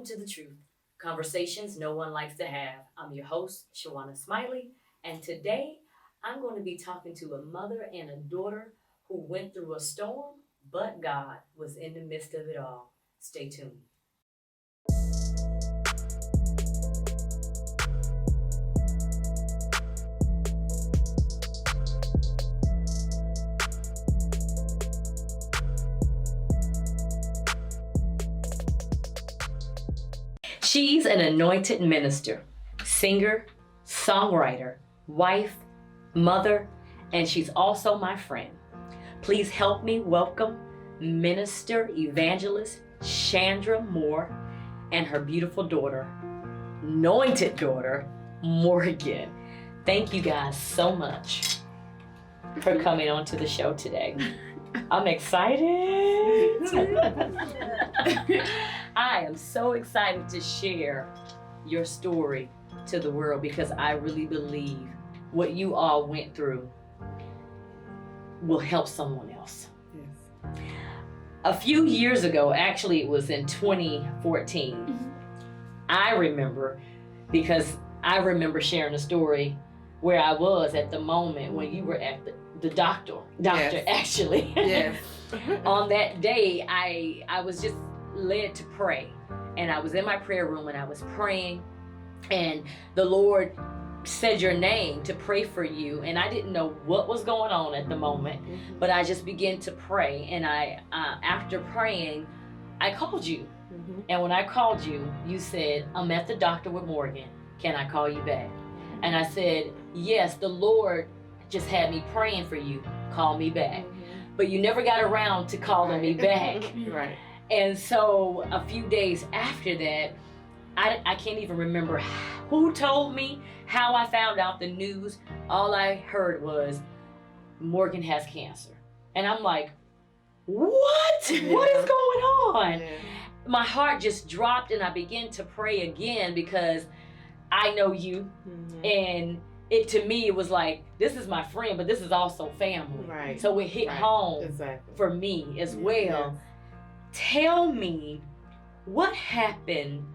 to The Truth, conversations no one likes to have. I'm your host, Shawana Smiley, and today I'm going to be talking to a mother and a daughter who went through a storm, but God was in the midst of it all. Stay tuned. She's an anointed minister, singer, songwriter, wife, mother, and she's also my friend. Please help me welcome Minister Evangelist Shandra Moore and her beautiful daughter, anointed daughter, Morgan. Thank you guys so much for coming on to the show today. I'm excited. I am so excited to share your story to the world because I really believe what you all went through will help someone else. Yes. A few years ago, actually it was in 2014, I remember because I remember sharing a story where I was at the moment when you were at the doctor Yes. actually. Yes. On that day, I was just led to pray, and I was in my prayer room and I was praying, and the Lord said your name to pray for you, and I didn't know what was going on at the moment, but I just began to pray, and I after praying I called you, and when I called you, you said, I'm at the doctor with Morgan, can I call you back? And I said, yes, the Lord just had me praying for you, call me back. But you never got around to calling me back. Right. And so a few days after that, I can't even remember who told me, how I found out the news. All I heard was Morgan has cancer. And I'm like, what? Yeah. What is going on? Yeah. My heart just dropped, and I began to pray again because I know you. And it, to me, it was like, this is my friend, but this is also family. Right. So it hit Right. home Exactly. for me as well. Tell me, what happened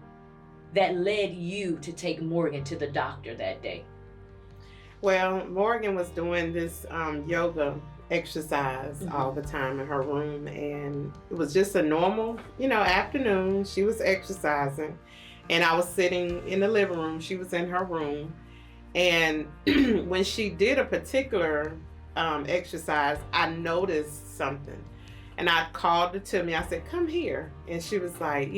that led you to take Morgan to the doctor that day? Well, Morgan was doing this yoga exercise all the time in her room, and it was just a normal, afternoon. She was exercising, and I was sitting in the living room. She was in her room, and when she did a particular exercise, I noticed something. And I called her to me. I said, come here. And she was like,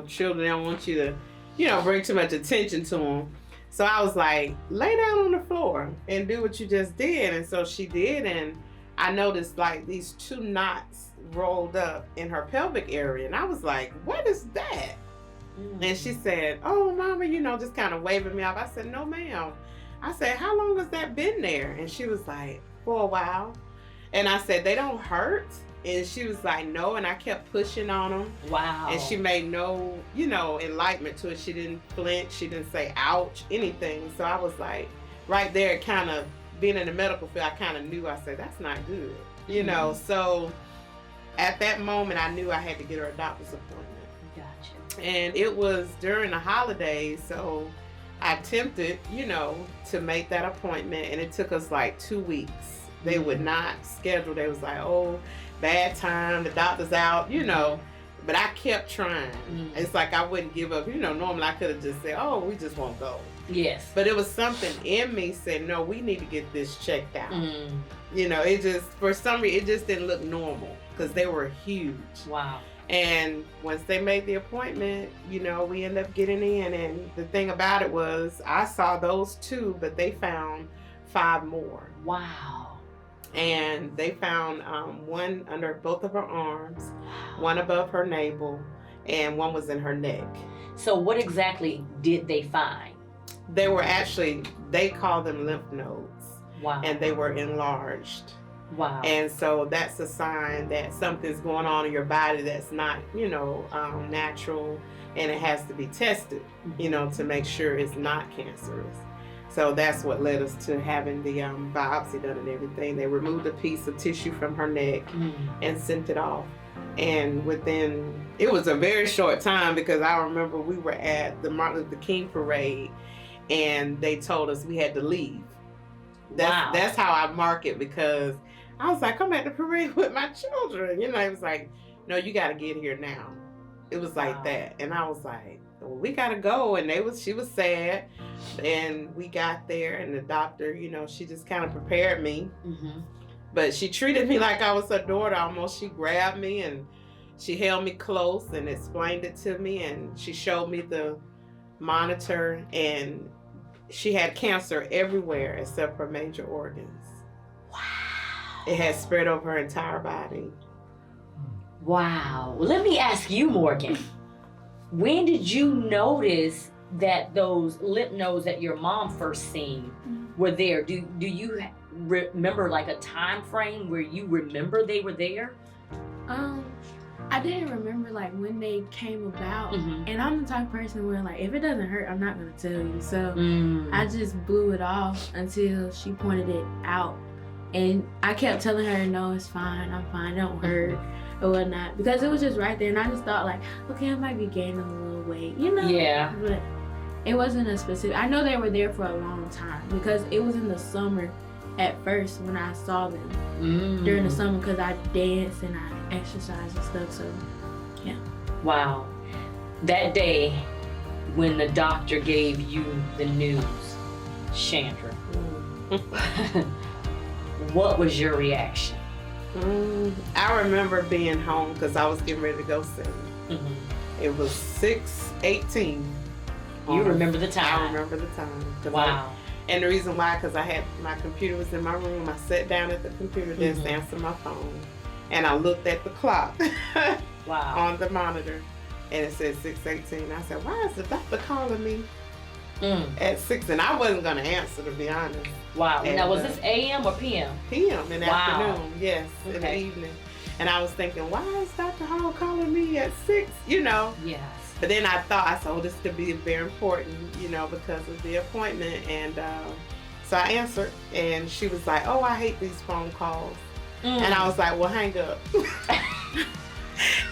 children don't want you to, bring too much attention to them. So I was like, lay down on the floor and do what you just did. And so she did. And I noticed like these 2 knots rolled up in her pelvic area. And I was like, what is that? And she said, oh, mama, just kind of waving me off. I said, no, ma'am. I said, how long has that been there? And she was like, for a while. And I said, they don't hurt? And she was like, no, and I kept pushing on them. Wow. And she made no, enlightenment to it. She didn't flinch. She didn't say, ouch, anything. So I was like, right there, kind of being in the medical field, I kind of knew, I said, that's not good. So at that moment, I knew I had to get her a doctor's appointment. Gotcha. And it was during the holidays, so I attempted, to make that appointment, and it took us like 2 weeks. They would not schedule. They was like, oh, bad time, the doctor's out, but I kept trying. It's like I wouldn't give up. Normally I could have just said, oh, we just won't go. Yes. But it was something in me said, no, we need to get this checked out. It just, for some reason, it just didn't look normal because they were huge. Wow. And once they made the appointment, we ended up getting in. And the thing about it was I saw those 2, but they found 5 more. Wow. And they found one under both of her arms, one above her navel, and one was in her neck. So what exactly did they find? They were actually, they call them lymph nodes. Wow. And they were enlarged. Wow. And so that's a sign that something's going on in your body that's not, natural, and it has to be tested, to make sure it's not cancerous. So that's what led us to having the biopsy done and everything. They removed a piece of tissue from her neck and sent it off. And it was a very short time, because I remember we were at the Martin Luther King parade and they told us we had to leave. That's how I mark it, because I was like, I'm at the parade with my children. You know, it was like, no, you got to get here now. It was like that. And I was like, well, we got to go. And she was sad. And we got there, and the doctor, you know, she just kind of prepared me. Mm-hmm. But she treated me like I was her daughter almost. She grabbed me and she held me close and explained it to me. And she showed me the monitor, and she had cancer everywhere except her major organs. Wow. It had spread over her entire body. Wow. Well, let me ask you, Morgan. When did you notice that those lymph nodes that your mom first seen were there? Do you remember like a time frame where you remember they were there? I didn't remember like when they came about, and I'm the type of person where like if it doesn't hurt, I'm not gonna tell you. So I just blew it off until she pointed it out, and I kept telling her, no, it's fine, I'm fine, don't hurt or whatnot, because it was just right there, and I just thought like, okay, I might be gaining a little weight, you know? Yeah. But it wasn't a specific. I know they were there for a long time because it was in the summer at first when I saw them during the summer, because I danced and I exercise and stuff, so yeah. Wow. That day when the doctor gave you the news, Shandra, what was your reaction? I remember being home because I was getting ready to go sing. It was 6:18. You remember the time? I remember the time. Wow. And the reason why, because my computer was in my room. I sat down at the computer desk to answer my phone. And I looked at the clock on the monitor, and it said 6:18. I said, why is the doctor calling me at 6? And I wasn't going to answer, to be honest. Wow. And now, was this AM or PM? PM in the afternoon, yes, in the evening. And I was thinking, why is Dr. Hall calling me at 6, you know? Yes. But then I thought, oh, this could be very important, you know, because of the appointment. And so I answered, and she was like, oh, I hate these phone calls. And I was like, well, hang up.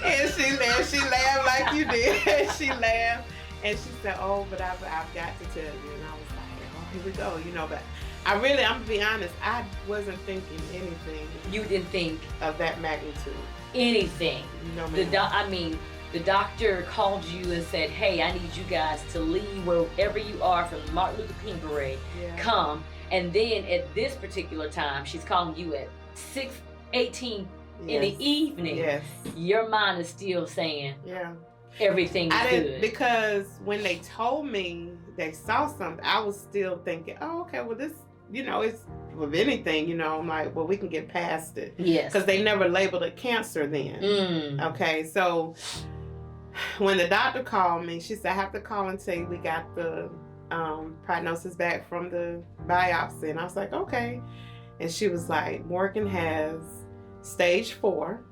And she laughed like you did. She laughed, and she said, oh, but I've got to tell you. And I was like, oh, here we go, you know. But I'm gonna be honest, I wasn't thinking anything. You didn't think of that magnitude. Anything. No, ma'am. The doctor called you and said, hey, I need you guys to leave wherever you are from the Martin Luther King parade. Yeah. Come. And then at this particular time, she's calling you at 6:18 in the evening. Yes. Your mind is still saying, everything is good. Because when they told me they saw something, I was still thinking, oh, okay, well, this, you know, it's with anything, you know, I'm like, well, we can get past it. Yes. Because they never labeled it cancer then. Okay, so when the doctor called me, she said, I have to call and say we got the prognosis back from the biopsy. And I was like, okay. And she was like, Morgan has stage 4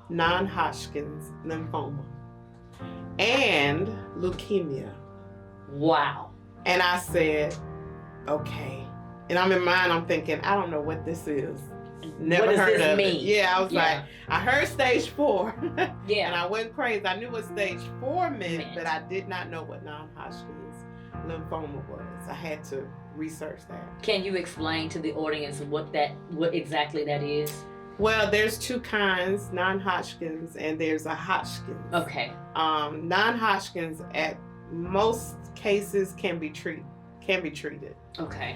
non-Hodgkin's lymphoma and leukemia. Wow. And I said, okay. And I'm in mind, I'm thinking, I don't know what this is. Never heard of it. Yeah, I was like, I heard stage 4. Yeah. And I went crazy. I knew what stage 4 meant, but I did not know what non-Hodgkin's lymphoma was. I had to research that. Can you explain to the audience what exactly that is? Well, there's 2 kinds, non-Hodgkin's and there's a Hodgkin's. Okay. Non-Hodgkin's at most cases can be treated. Okay.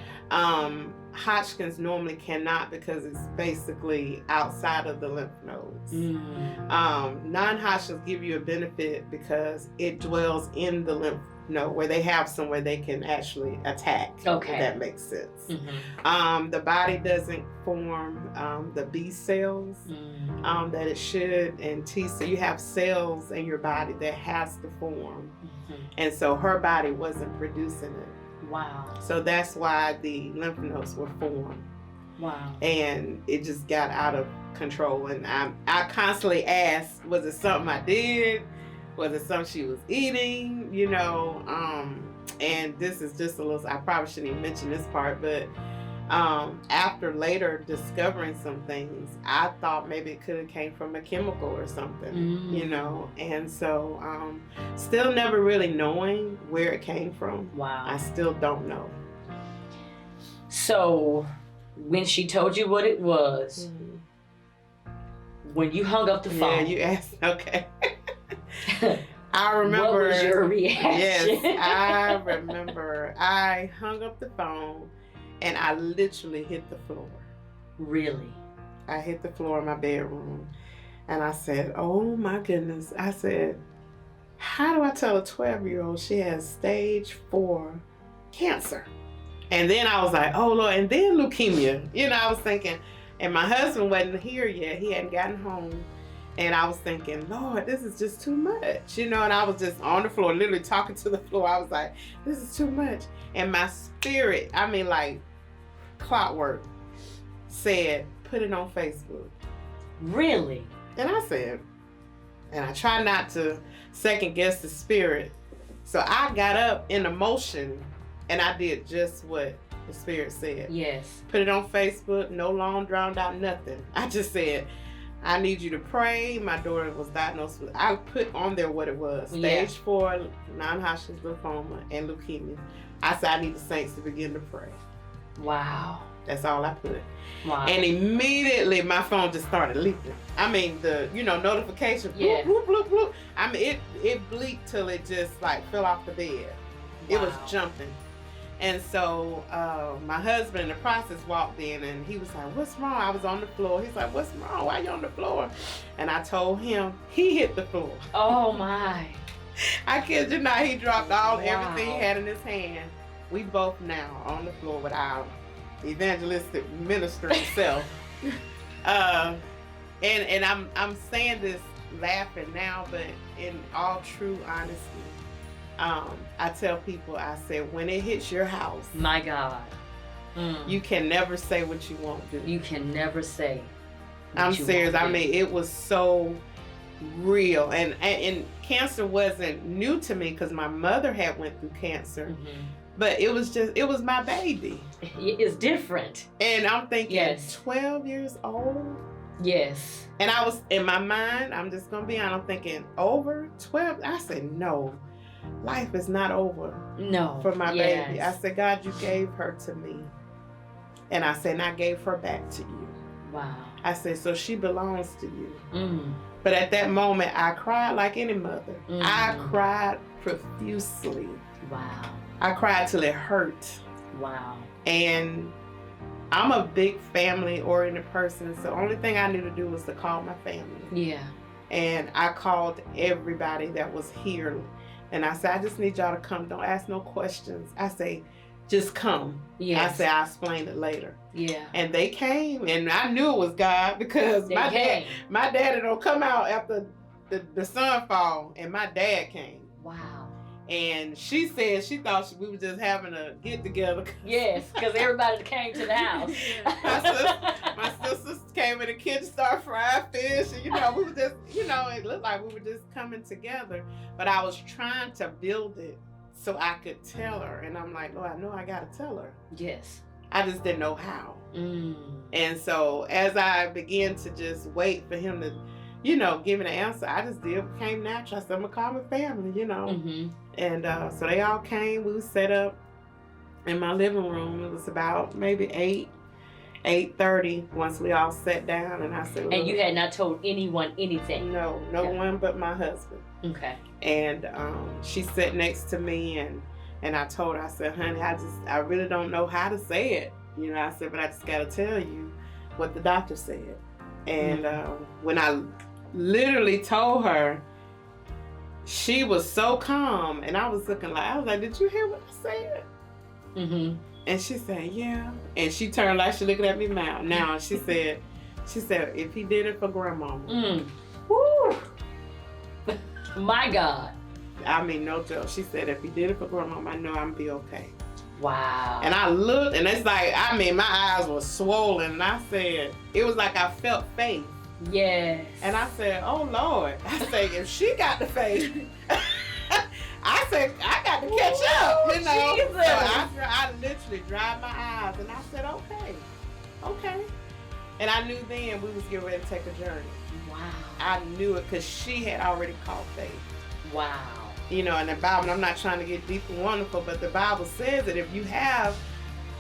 Hodgkin's normally cannot because it's basically outside of the lymph nodes. Non-Hodgkin's give you a benefit because it dwells in the lymph node where they have somewhere they can actually attack. Okay. If that makes sense. The body doesn't form the B cells that it should, and T cells. You have cells in your body that has to form, and so her body wasn't producing it. Wow. So that's why the lymph nodes were formed. Wow. And it just got out of control. And I constantly asked, was it something I did? Was it something she was eating? You know, and this is just a little, I probably shouldn't even mention this part, but After later discovering some things, I thought maybe it could have came from a chemical or something, you know. And so, still never really knowing where it came from. Wow. I still don't know. So, when she told you what it was, when you hung up the phone. Yeah, you asked. Okay. I remember. What was your reaction? Yes, I remember. I hung up the phone and I literally hit the floor. Really? I hit the floor in my bedroom and I said, oh my goodness. I said, how do I tell a 12-year-old she has stage 4 cancer? And then I was like, oh Lord, and then leukemia. You know, I was thinking, and my husband wasn't here yet. He hadn't gotten home. And I was thinking, Lord, this is just too much. You know, and I was just on the floor, literally talking to the floor. I was like, this is too much. And my spirit, I mean, like clockwork, said, put it on Facebook. Really? And I said, and I try not to second guess the spirit. So I got up in emotion and I did just what the spirit said. Yes. Put it on Facebook, no long drawn out, nothing. I just said, I need you to pray. My daughter was diagnosed with, I put on there what it was. Stage 4 non-Hodgkin's lymphoma and leukemia. I said, I need the saints to begin to pray. Wow. That's all I put. Wow. And immediately my phone just started leaking. I mean, the, notification, bloop, bloop, bloop, bloop. I mean, it bleeped till it just like fell off the bed. It was jumping. And so my husband in the process walked in and he was like, what's wrong? I was on the floor. He's like, what's wrong? Why are you on the floor? And I told him, he hit the floor. Oh my. I kid you not, he dropped everything he had in his hand. We both now on the floor with our evangelistic minister himself. And I'm saying this laughing now, but in all true honesty, I tell people, I said, when it hits your house, my God, you can never say what you won't do. You can never say. I'm serious. I mean, it was so real, and cancer wasn't new to me because my mother had went through cancer, but it was my baby. It's different. And I'm thinking, yes. 12 years old. Yes. And I was in my mind. I'm just gonna be honest. I'm thinking over 12. I said no. Life is not over. No. For my baby. I said, God, you gave her to me. And I said, and I gave her back to you. Wow. I said, so she belongs to you. But at that moment, I cried like any mother. I cried profusely. Wow. I cried till it hurt. Wow. And I'm a big family-oriented person, so the only thing I knew to do was to call my family. Yeah. And I called everybody that was here. And I said, I just need y'all to come. Don't ask no questions. I say, just come. Yes. I said, I'll explain it later. Yeah. And they came, and I knew it was God because my daddy don't come out after the sun fall, and my dad came. Wow. And she said she thought we were just having a get together. Yes, because everybody came to the house. my sisters came in the kitchen, started frying fish, and we were just, it looked like we were just coming together. But I was trying to build it so I could tell her, and I'm like, I know I gotta tell her. Yes. I just didn't know how. And so as I began to just wait for him to, give me the answer, I just became natural. I said, I'm gonna call my family, And so they all came. We were set up in my living room. It was about maybe 8:30 once we all sat down, and I said, and you had not told anyone anything? No one but my husband. Okay. And she sat next to me, and I told her, I said, honey, I really don't know how to say it. I said, but I just got to tell you what the doctor said. And when I literally told her, she was so calm, and I was looking I was like, did you hear what I said? And she said, yeah. And she turned like she looking at me now. She said, if he did it for grandmama. Woo! My God. I mean, no joke. She said, if he did it for grandmama, I know I'm be okay. Wow. And I looked, and it's like, my eyes were swollen, and I said, it was like I felt faith. Yes. And I said, oh Lord. I said, if she got the faith, I said, I got to catch up, you know. Jesus. So I literally dried my eyes and I said, okay. And I knew then we was getting ready to take a journey. Wow. I knew it because she had already caught faith. Wow. You know, in the Bible, and I'm not trying to get deep and wonderful, but the Bible says that if you have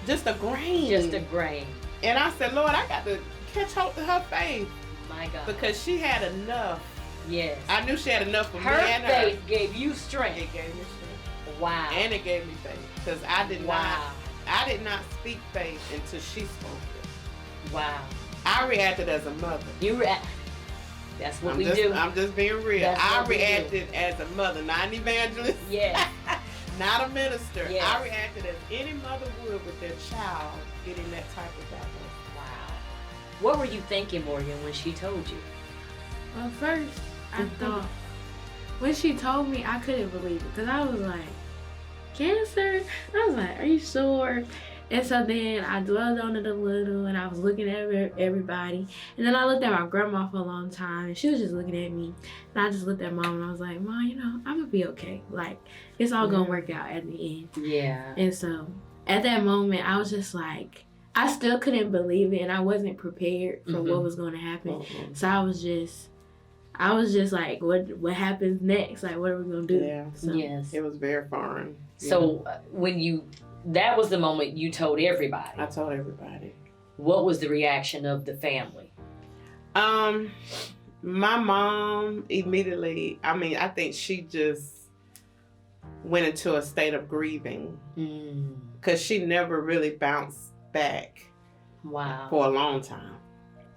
just a grain. And I said, Lord, I got to catch hold to her faith. My God. Because she had enough. Yes. I knew she had enough for me and her. Her faith gave you strength. It gave me strength. Wow. And it gave me faith. Because I did not speak faith until she spoke it. Wow. I reacted as a mother. That's what we do. I'm just being real. I reacted as a mother, not an evangelist. Yes. Not a minister. Yes. I reacted as any mother would with their child getting that type of diagnosis. Wow. What were you thinking, Morgan, when she told you? Well, first, I thought, when she told me, I couldn't believe it. Because I was like, cancer? I was like, are you sure? And so then I dwelled on it a little, and I was looking at everybody. And then I looked at my grandma for a long time, and she was just looking at me. And I just looked at Mom, and I was like, Mom, you know, I'm going to be okay. Like, it's all going to work out at the end. Yeah. And so at that moment, I was just like, I still couldn't believe it, and I wasn't prepared for what was going to happen. So I was just like, what happens next? Like, what are we going to do? Yeah. So, yes. It was very foreign. So that was the moment you told everybody. I told everybody. What was the reaction of the family? My mom immediately, I think she just went into a state of grieving. Because she never really bounced back. Wow. For a long time.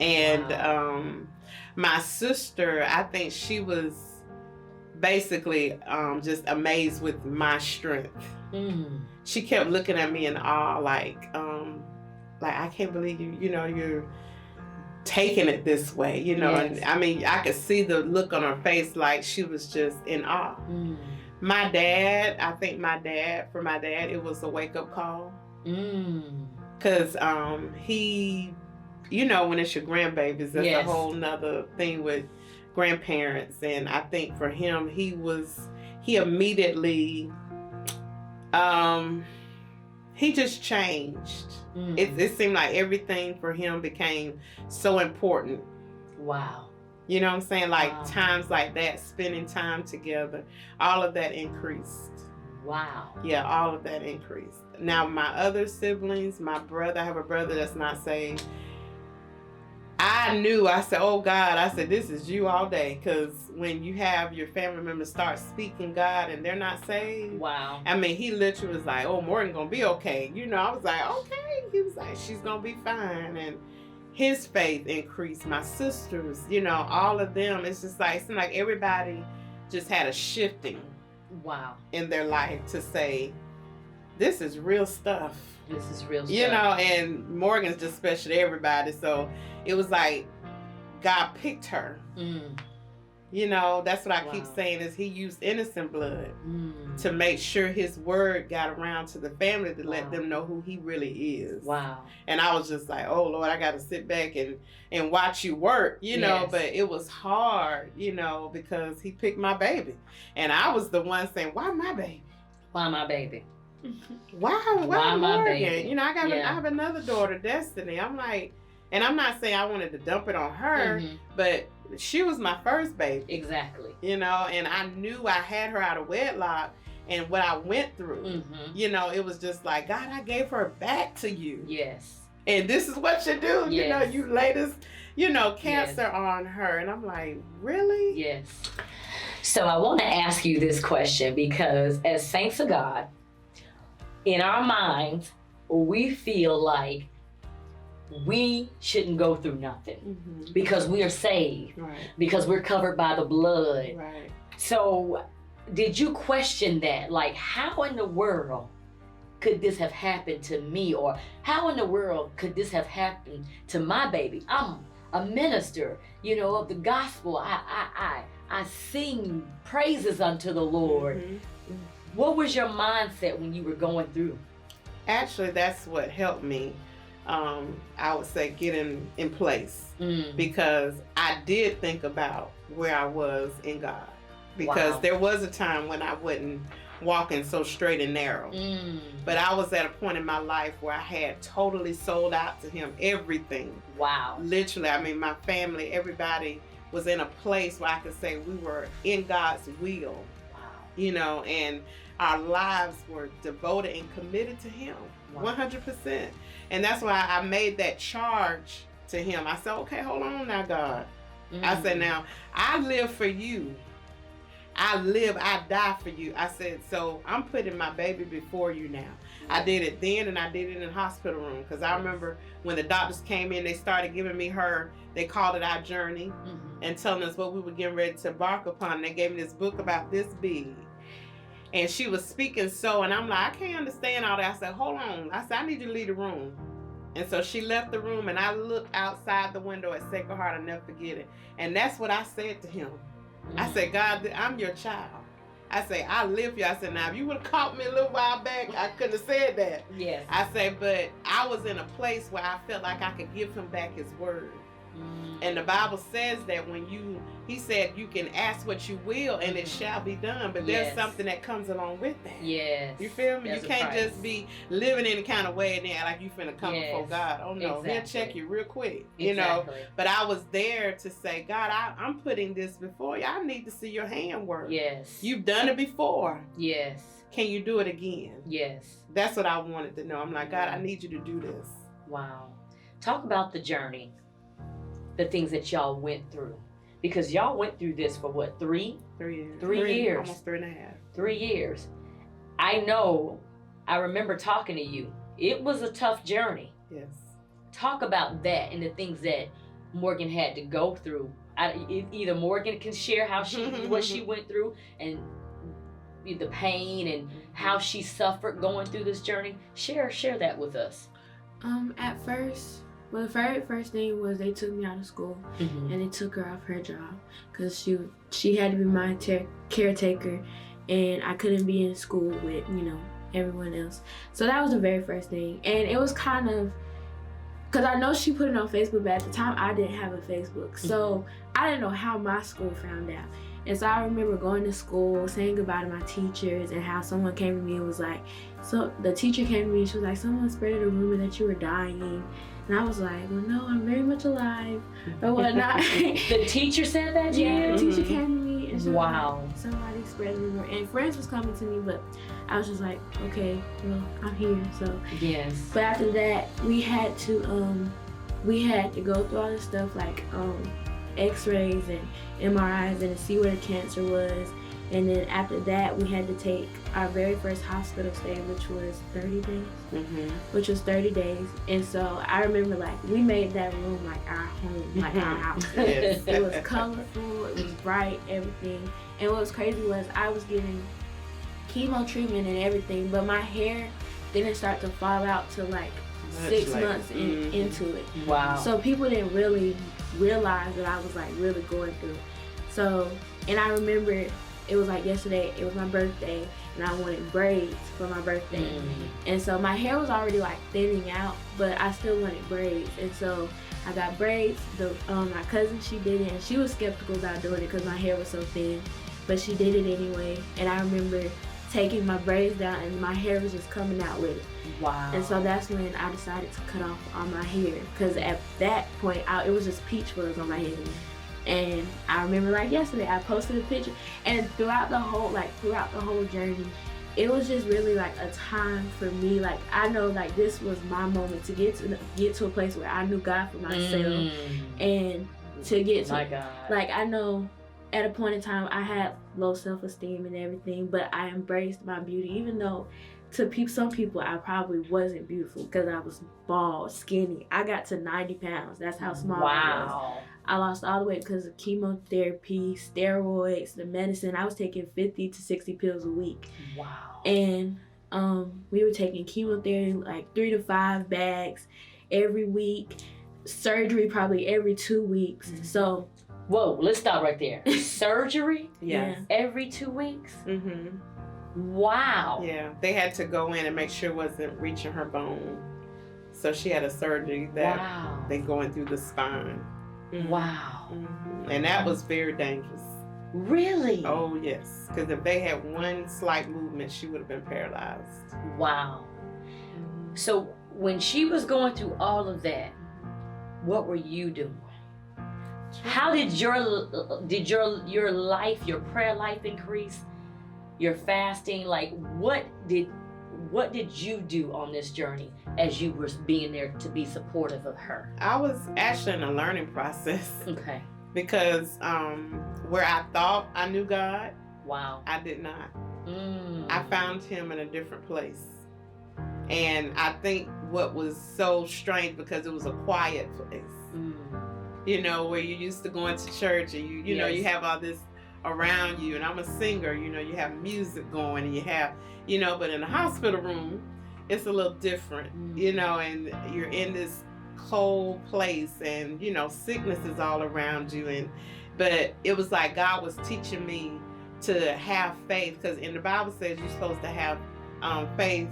And my sister, I think she was basically just amazed with my strength. She kept looking at me in awe, like I can't believe you're taking it this way, Yes. And I could see the look on her face, like she was just in awe. My dad, for my dad, it was a wake-up call. Because he, when it's your grandbabies, that's a whole nother thing with grandparents. And I think for him, he immediately, he just changed. It seemed like everything for him became so important. Wow. You know what I'm saying? Like times like that, spending time together, all of that increased. Wow. Yeah, all of that increased. Now, my other siblings, I have a brother that's not saved. I said, oh God, this is you all day. Because when you have your family members start speaking God and they're not saved. Wow. He literally was like, oh, Morgan gonna be okay. I was like, okay. He was like, she's gonna be fine. And his faith increased. My sisters, all of them. It's just like, it seemed like everybody just had a shifting. Wow. In their life to say, this is real stuff. This is real stuff. And Morgan's just special to everybody. So it was like God picked her. That's what I keep saying is he used innocent blood to make sure his word got around to the family to let them know who he really is. Wow. And I was just like, oh Lord, I got to sit back and watch you work, but it was hard, because he picked my baby. And I was the one saying, why my baby? Why my baby? Why my Morgan? baby? I have another daughter, Destiny. I'm like, and I'm not saying I wanted to dump it on her, but she was my first baby. Exactly. And I knew I had her out of wedlock, and what I went through, it was just like, God, I gave her back to you. Yes. And this is what you do. Yes. You lay this, cancer on her. And I'm like, really? Yes. So I want to ask you this question, because as saints of God, in our minds, we feel like we shouldn't go through nothing because we are saved, because we're covered by the blood. Right. So did you question that? Like, how in the world could this have happened to me? Or how in the world could this have happened to my baby? I'm a minister, of the gospel. I sing praises unto the Lord. What was your mindset when you were going through? Actually, that's what helped me. I would say get in place, because I did think about where I was in God, because there was a time when I wasn't walking so straight and narrow. But I was at a point in my life where I had totally sold out to him, everything. Wow. Literally, I mean, my family, everybody was in a place where I could say we were in God's will. Wow. You know, and our lives were devoted and committed to him. Wow. 100%. And that's why I made that charge to him. I said, okay, hold on now, God. I said, now, I live for you. I die for you. I said, so I'm putting my baby before you now. I did it then, and I did it in the hospital room. Because I remember when the doctors came in, they started giving me they called it our journey, and telling us what we were getting ready to embark upon. They gave me this book about this big. And she was speaking and I'm like, I can't understand all that. I said, hold on. I said, I need you to leave the room. And so she left the room, and I looked outside the window at Sacred Heart. I'll never forget it. And that's what I said to him. I said, God, I'm your child. I say, I live for you. I said, now, if you would have caught me a little while back, I couldn't have said that. Yes. I said, but I was in a place where I felt like I could give him back his word. And the Bible says that he said, you can ask what you will and it shall be done. But there's something that comes along with that. Yes. You feel me? There's you can't just be living in a kind of way and then like you finna come before God. Oh no, he'll check you real quick. You know. But I was there to say, God, I'm putting this before you. I need to see your hand work. Yes. You've done it before. Yes. Can you do it again? Yes. That's what I wanted to know. I'm like, God, I need you to do this. Wow. Talk about the journey. The things that y'all went through, because y'all went through this for what, 3 years? 3 years, almost 3.5. 3 years. I remember talking to you. It was a tough journey. Yes. Talk about that and the things that Morgan had to go through. Either Morgan can share how what she went through and the pain and how she suffered going through this journey. Share that with us. At first. Well, the very first thing was they took me out of school and they took her off her job because she had to be my caretaker, and I couldn't be in school with everyone else. So that was the very first thing, and it was kind of because I know she put it on Facebook, but at the time I didn't have a Facebook, so I didn't know how my school found out. And so I remember going to school, saying goodbye to my teachers, and how someone came to me and was like, so the teacher came to me, she was like, someone spread a rumor that you were dying. And I was like, well, no, I'm very much alive, or whatnot. The teacher said that to you? Yeah, the teacher came to me, and she was wow. like, somebody spread a rumor. And friends was coming to me, but I was just like, okay, well, I'm here, so. Yes. But after that, we had to go through all this stuff, like x-rays and MRIs and to see where the cancer was. And then after that, we had to take our very first hospital stay, which was 30 days. Which was 30 days. And so I remember, like, we made that room like our home, like our house. Yes. It was colorful, it was bright, everything. And what was crazy was I was getting chemo treatment and everything, but my hair didn't start to fall out till like 6 months into it. Wow. So people didn't really realize that I was like really going through. So, and I remember it was like yesterday, it was my birthday, and I wanted braids for my birthday. And so my hair was already like thinning out, but I still wanted braids. And so I got braids. My cousin, she did it, and she was skeptical about doing it because my hair was so thin, but she did it anyway. And I remember taking my braids down, and my hair was just coming out with it. Wow. And so that's when I decided to cut off all my hair, because at that point, it was just peach fuzz on my head. And I remember like yesterday, I posted a picture, and throughout the whole journey, it was just really like a time for me. Like, I know like this was my moment to get to a place where I knew God for myself, and to get to, my God. like, I know at a point in time I had low self-esteem and everything, but I embraced my beauty, even though to some people I probably wasn't beautiful because I was bald, skinny. I got to 90 pounds. That's how small I was. I lost all the weight because of chemotherapy, steroids, the medicine. I was taking 50 to 60 pills a week. Wow. And we were taking chemotherapy like 3 to 5 bags every week. Surgery probably every 2 weeks. So. Whoa, let's stop right there. Surgery? Yeah. Every 2 weeks? Wow. Yeah. They had to go in and make sure it wasn't reaching her bone. So she had a surgery that they going through the spine. Wow. And that was very dangerous. Really? Oh, yes. Because if they had one slight movement, she would have been paralyzed. Wow. So when she was going through all of that, what were you doing? How did your life, your prayer life increase? Your fasting, like what did you do on this journey as you were being there to be supportive of her? I was actually in a learning process. Okay. Because where I thought I knew God, wow, I did not. I found him in a different place. And I think what was so strange, because it was a quiet place. You know, where you used to going to church and you know, you have all this around you, and I'm a singer, you know, you have music going and you have, you know, but in the hospital room, it's a little different, you know, and you're in this cold place and, you know, sickness is all around you. But it was like God was teaching me to have faith, because in the Bible says you're supposed to have faith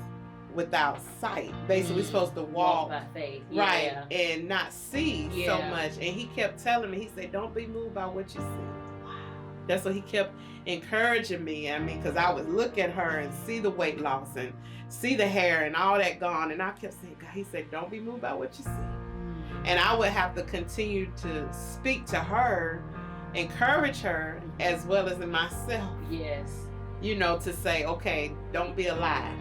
without sight. Basically, we're supposed to walk by faith, right, and not see so Yeah. much. And he kept telling me, he said, don't be moved by what you see. Wow. That's what he kept encouraging me. I mean, because I would look at her and see the weight loss and see the hair and all that gone. And I kept saying, God, he said, don't be moved by what you see. And I would have to continue to speak to her, encourage her, as well as in myself. Yes. You know, to say, okay, don't be a lie.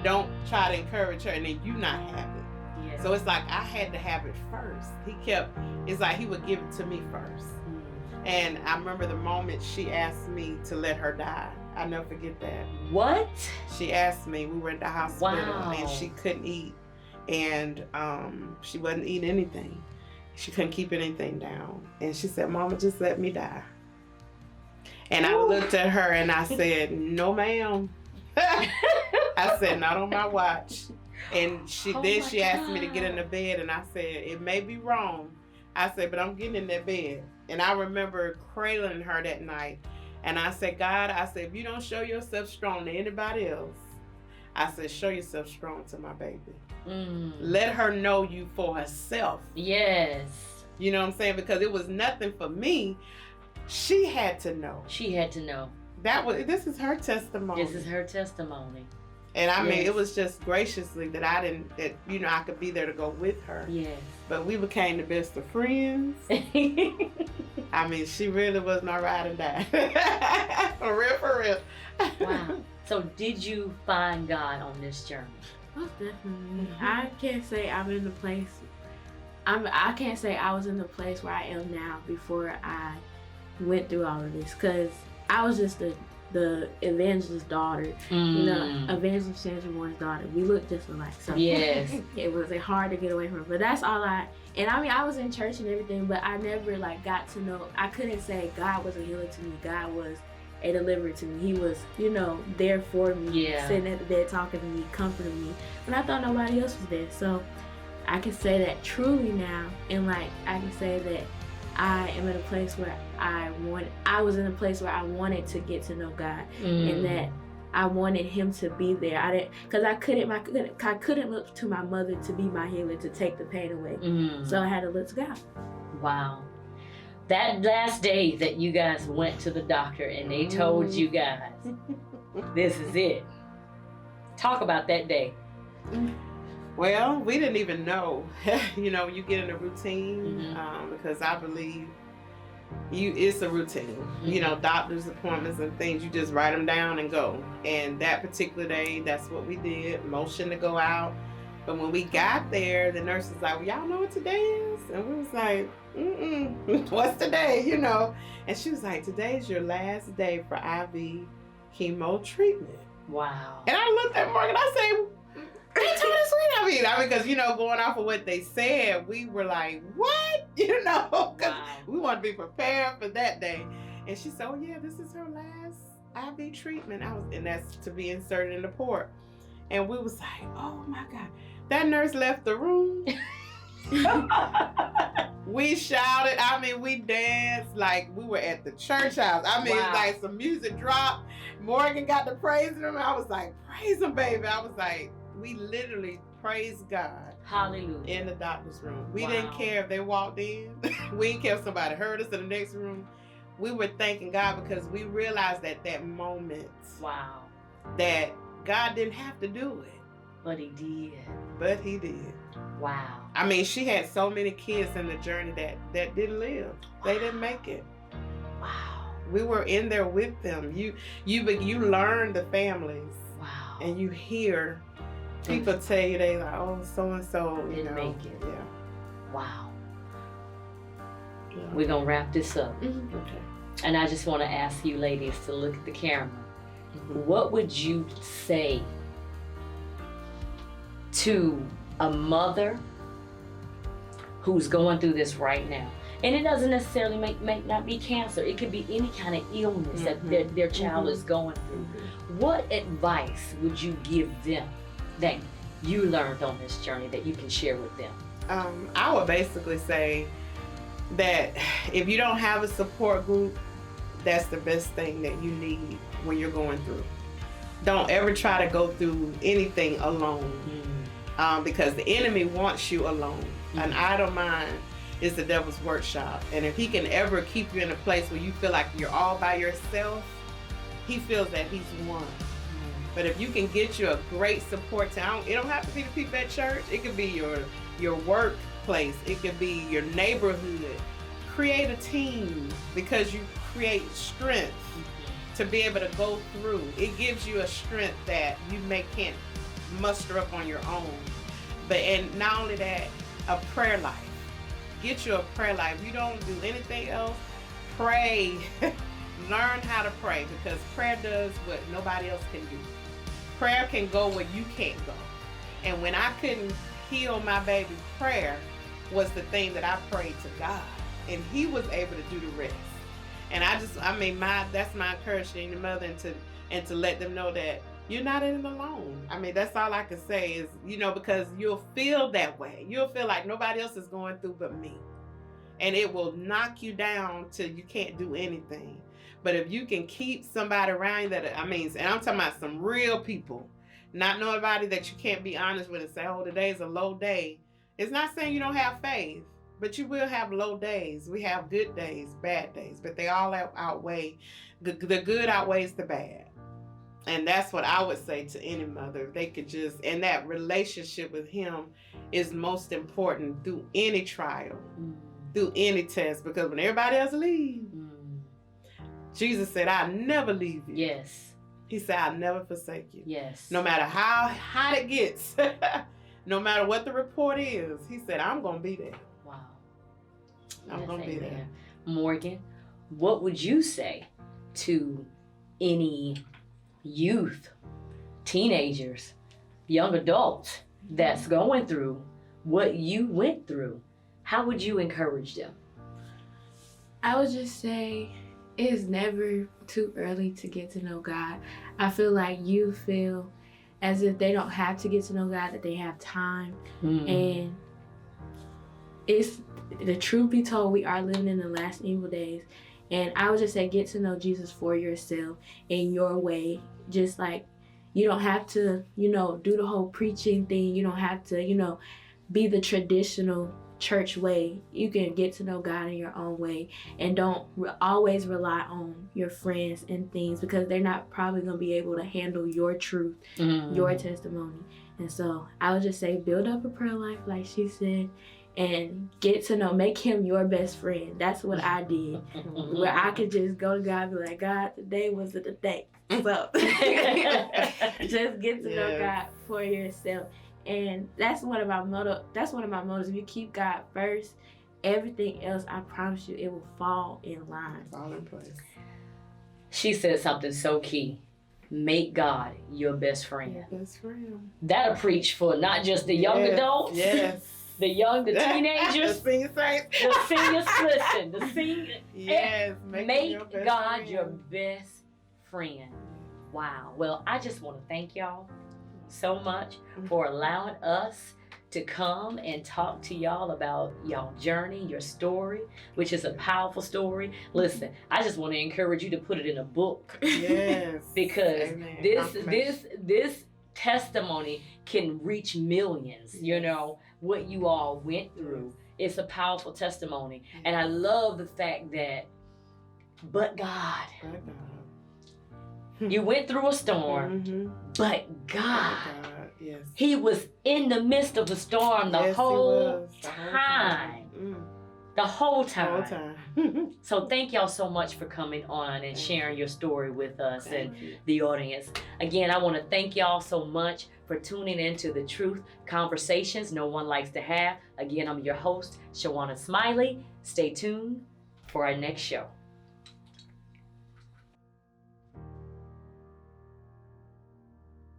Don't try to encourage her and then you not have it. Yes. So it's like I had to have it first. It's like he would give it to me first. And I remember the moment she asked me to let her die. I'll never forget that. What? She asked me, we were in the hospital, Wow. and she couldn't eat. And she wasn't eating anything. She couldn't keep anything down. And she said, Mama, just let me die. And I looked at her and I said, no, ma'am. I said, not on my watch. And she asked me to get in the bed, and I said, it may be wrong. I said, but I'm getting in that bed. And I remember cradling her that night. And I said, God, I said, if you don't show yourself strong to anybody else, I said, show yourself strong to my baby. Let her know you for herself. Yes. You know what I'm saying? Because it was nothing for me. She had to know. She had to know. This is her testimony. This is her testimony. And I mean, it was just graciously that I could be there to go with her. Yes. But we became the best of friends. I mean, she really was my ride and die. For real. Wow. So did you find God on this journey? Most definitely. I can't say I'm in the place. I can't say I was in the place where I am now before I went through all of this, because I was just the evangelist's daughter. You know, Evangelist Shandra daughter. We looked just alike. So yes. It was hard to get away from. But that's all and I mean, I was in church and everything, but I never got to know. I couldn't say God was a healer to me. God was a deliverer to me. He was, there for me, sitting at the bed talking to me, comforting me, when I thought nobody else was there. So I can say that truly now, and I can say that I am in a place where I was in a place where I wanted to get to know God, and that I wanted him to be there. Because I couldn't look to my mother to be my healer, to take the pain away. So I had to look to God. Wow. That last day that you guys went to the doctor and they told you guys, this is it. Talk about that day. Well, we didn't even know. You get in a routine, because I believe it's a routine. Doctor's appointments and things, you just write them down and go. And that particular day, that's what we did, motion to go out. But when we got there, the nurse was like, well, y'all know what today is? And we was like, what's today, And she was like, today's your last day for IV chemo treatment. Wow. And I looked at Morgan, I said, they told us because, going off of what they said, we were like, what? Because we want to be prepared for that day. And she said, oh yeah, this is her last IV treatment. And that's to be inserted in the port. And we was like, oh my God. That nurse left the room. We shouted. I mean, we danced like we were at the church house. I mean, It's like some music dropped. Morgan got to praising him. I was like, praise him, baby. I was like, we literally praised God. Hallelujah. In the doctor's room. We didn't care if they walked in. We didn't care if somebody heard us in the next room. we were thanking God because we realized at that moment Wow. that God didn't have to do it. But he did. But he did. Wow. I mean, she had so many kids in the journey that didn't live. They didn't make it. Wow. We were in there with them. You learn the families. Wow. And you hear people tell you they like, oh, so and so, you Didn't know. make it. Yeah. Wow. Yeah. We're going to wrap this up. Mm-hmm. Okay. And I just want to ask you ladies to look at the camera. Mhm. What would you say to a mother who's going through this right now? And it doesn't necessarily may not be cancer. It could be any kind of illness that their child is going through. What advice would you give them that you learned on this journey that you can share with them? I would basically say that if you don't have a support group, that's the best thing that you need when you're going through. Don't ever try to go through anything alone, because the enemy wants you alone. An idle mind is the devil's workshop, and if he can ever keep you in a place where you feel like you're all by yourself, he feels that he's won. But if you can get you a great support team, it don't have to be the people at church. It could be your workplace. It could be your neighborhood. Create a team, because you create strength to be able to go through. It gives you a strength that you can't muster up on your own. And not only that, a prayer life. Get you a prayer life. You don't do anything else. Pray. Learn how to pray, because prayer does what nobody else can do. Prayer can go where you can't go. And when I couldn't heal my baby, prayer was the thing that I prayed to God, and he was able to do the rest. And that's my encouragement to the mother, and to let them know that you're not in it alone. I mean, that's all I can say is, because you'll feel that way. You'll feel like nobody else is going through but me. And it will knock you down till you can't do anything. But if you can keep somebody around you and I'm talking about some real people, not nobody that you can't be honest with and say, oh, today's a low day. It's not saying you don't have faith, but you will have low days. We have good days, bad days, but they all outweigh, the good outweighs the bad. And that's what I would say to any mother. They could and that relationship with him is most important through any trial, through any test, because when everybody else leaves, Jesus said, I'll never leave you. Yes. He said, I'll never forsake you. Yes. No matter how hot it gets, no matter what the report is, he said, I'm going to be there. Wow. I'm going to be there. Morgan, what would you say to any youth, teenagers, young adults that's going through what you went through? How would you encourage them? I would just say it's never too early to get to know God. I feel like you feel as if they don't have to get to know God, that they have time. And it's the truth be told, we are living in the last evil days. And I would just say, get to know Jesus for yourself in your way. Just like, you don't have to, do the whole preaching thing. You don't have to, be the traditional church way. You can get to know God in your own way, and don't always rely on your friends and things, because they're not probably going to be able to handle your truth, your testimony. And so I would just say, build up a prayer life, like she said, and get to know, make him your best friend. That's what I did, where I could just go to God and be like, God, today was the day. So just get to know God for yourself. And that's one of my motives. If you keep God first, everything else, I promise you, it will fall in line. Fall in place. She said something so key. Make God your best friend. Your best friend. That'll preach for not just the young adults. Yes. The teenagers. The senior saints. The seniors. Listen. The senior. Yes. Make God your best friend. Wow. Well, I just want to thank y'all so much for allowing us to come and talk to y'all about y'all journey, your story, which is a powerful story. Listen, I just want to encourage you to put it in a book. Yes. Because this testimony can reach millions, what you all went through. It's a powerful testimony. And I love the fact that but God. My God. You went through a storm, Mm-hmm. but God. My God. Yes. He was in the midst of the storm the Yes, he whole was. The whole time. Mm. The whole The time. whole time. So thank y'all so much for coming on and sharing your story with us and Thank you. the audience. Again, I want to thank y'all so much for tuning into the Truth Conversations No One Likes to Have. Again, I'm your host, Shawana Smiley. Stay tuned for our next show.